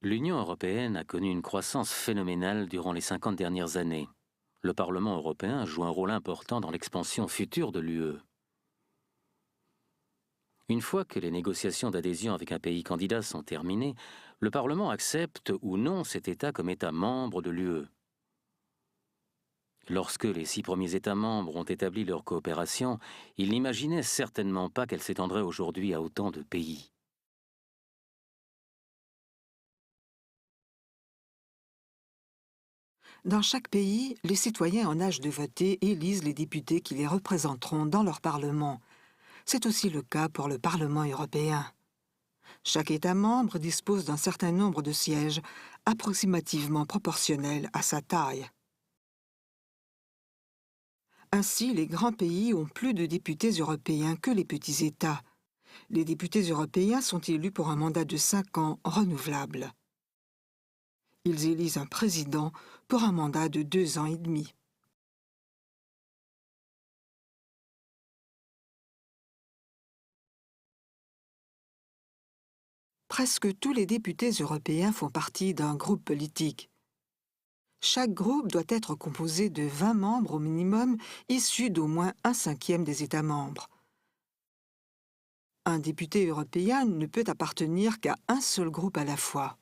L'Union européenne a connu une croissance phénoménale durant les 50 dernières années. Le Parlement européen joue un rôle important dans l'expansion future de l'UE. Une fois que les négociations d'adhésion avec un pays candidat sont terminées, le Parlement accepte ou non cet État comme État membre de l'UE. Lorsque les 6 premiers États membres ont établi leur coopération, ils n'imaginaient certainement pas qu'elle s'étendrait aujourd'hui à autant de pays. Dans chaque pays, les citoyens en âge de voter élisent les députés qui les représenteront dans leur Parlement. C'est aussi le cas pour le Parlement européen. Chaque État membre dispose d'un certain nombre de sièges, approximativement proportionnels à sa taille. Ainsi, les grands pays ont plus de députés européens que les petits États. Les députés européens sont élus pour un mandat de 5 ans renouvelable. Ils élisent un président pour un mandat de 2 ans et demi. Presque tous les députés européens font partie d'un groupe politique. Chaque groupe doit être composé de 20 membres au minimum, issus d'au moins un cinquième des États membres. Un député européen ne peut appartenir qu'à un seul groupe à la fois.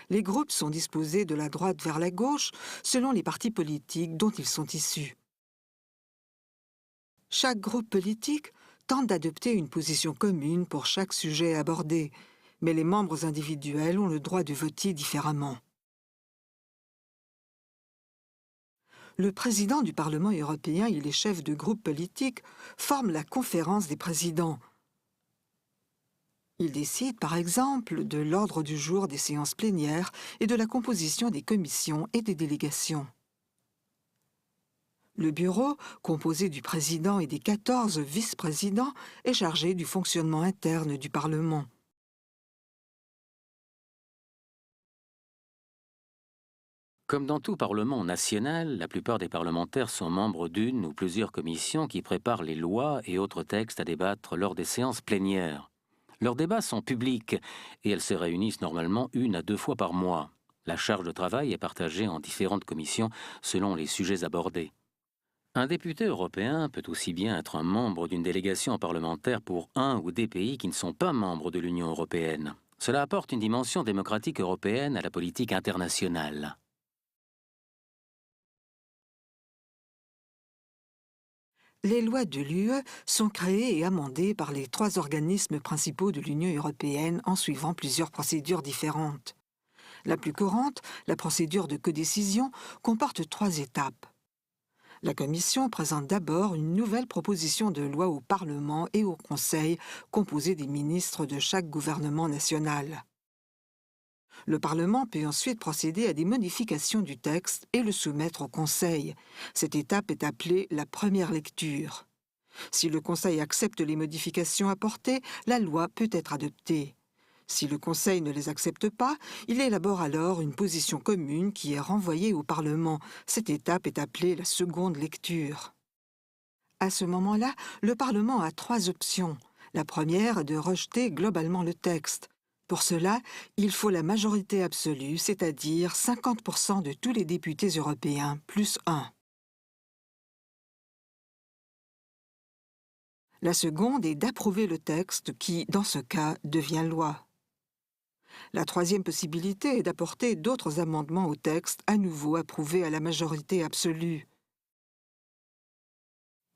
Les groupes sont disposés de la droite vers la gauche selon les partis politiques dont ils sont issus. Chaque groupe politique tente d'adopter une position commune pour chaque sujet abordé, mais les membres individuels ont le droit de voter différemment. Le président du Parlement européen et les chefs de groupes politiques forment la conférence des présidents. Ils décident, par exemple, de l'ordre du jour des séances plénières et de la composition des commissions et des délégations. Le bureau, composé du président et des 14 vice-présidents, est chargé du fonctionnement interne du Parlement. Comme dans tout parlement national, la plupart des parlementaires sont membres d'une ou plusieurs commissions qui préparent les lois et autres textes à débattre lors des séances plénières. Leurs débats sont publics et elles se réunissent normalement 1 à 2 fois par mois. La charge de travail est partagée en différentes commissions selon les sujets abordés. Un député européen peut aussi bien être un membre d'une délégation parlementaire pour un ou des pays qui ne sont pas membres de l'Union européenne. Cela apporte une dimension démocratique européenne à la politique internationale. Les lois de l'UE sont créées et amendées par les 3 organismes principaux de l'Union européenne en suivant plusieurs procédures différentes. La plus courante, la procédure de codécision, comporte 3 étapes. La Commission présente d'abord une nouvelle proposition de loi au Parlement et au Conseil, composée des ministres de chaque gouvernement national. Le Parlement peut ensuite procéder à des modifications du texte et le soumettre au Conseil. Cette étape est appelée la première lecture. Si le Conseil accepte les modifications apportées, la loi peut être adoptée. Si le Conseil ne les accepte pas, il élabore alors une position commune qui est renvoyée au Parlement. Cette étape est appelée la seconde lecture. À ce moment-là, le Parlement a 3 options. La première est de rejeter globalement le texte. Pour cela, il faut la majorité absolue, c'est-à-dire 50% de tous les députés européens, plus 1. La seconde est d'approuver le texte qui, dans ce cas, devient loi. La troisième possibilité est d'apporter d'autres amendements au texte, à nouveau approuvés à la majorité absolue.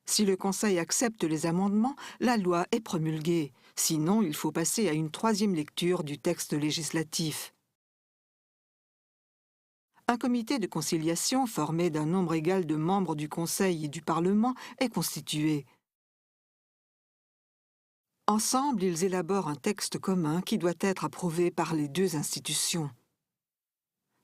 Si le Conseil accepte les amendements, la loi est promulguée. Sinon, il faut passer à une 3e lecture du texte législatif. Un comité de conciliation formé d'un nombre égal de membres du Conseil et du Parlement est constitué. Ensemble, ils élaborent un texte commun qui doit être approuvé par les 2 institutions.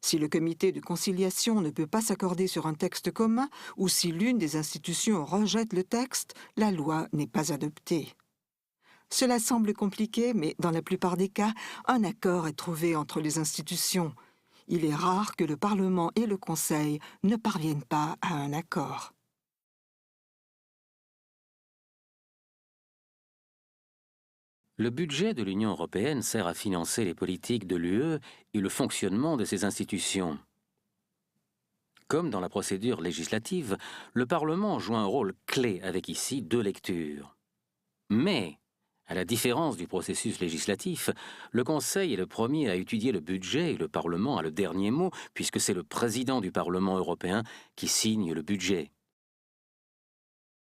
Si le comité de conciliation ne peut pas s'accorder sur un texte commun ou si l'une des institutions rejette le texte, la loi n'est pas adoptée. Cela semble compliqué, mais dans la plupart des cas, un accord est trouvé entre les institutions. Il est rare que le Parlement et le Conseil ne parviennent pas à un accord. Le budget de l'Union européenne sert à financer les politiques de l'UE et le fonctionnement de ses institutions. Comme dans la procédure législative, le Parlement joue un rôle clé avec ici 2 lectures. Mais, à la différence du processus législatif, le Conseil est le premier à étudier le budget et le Parlement a le dernier mot, puisque c'est le président du Parlement européen qui signe le budget.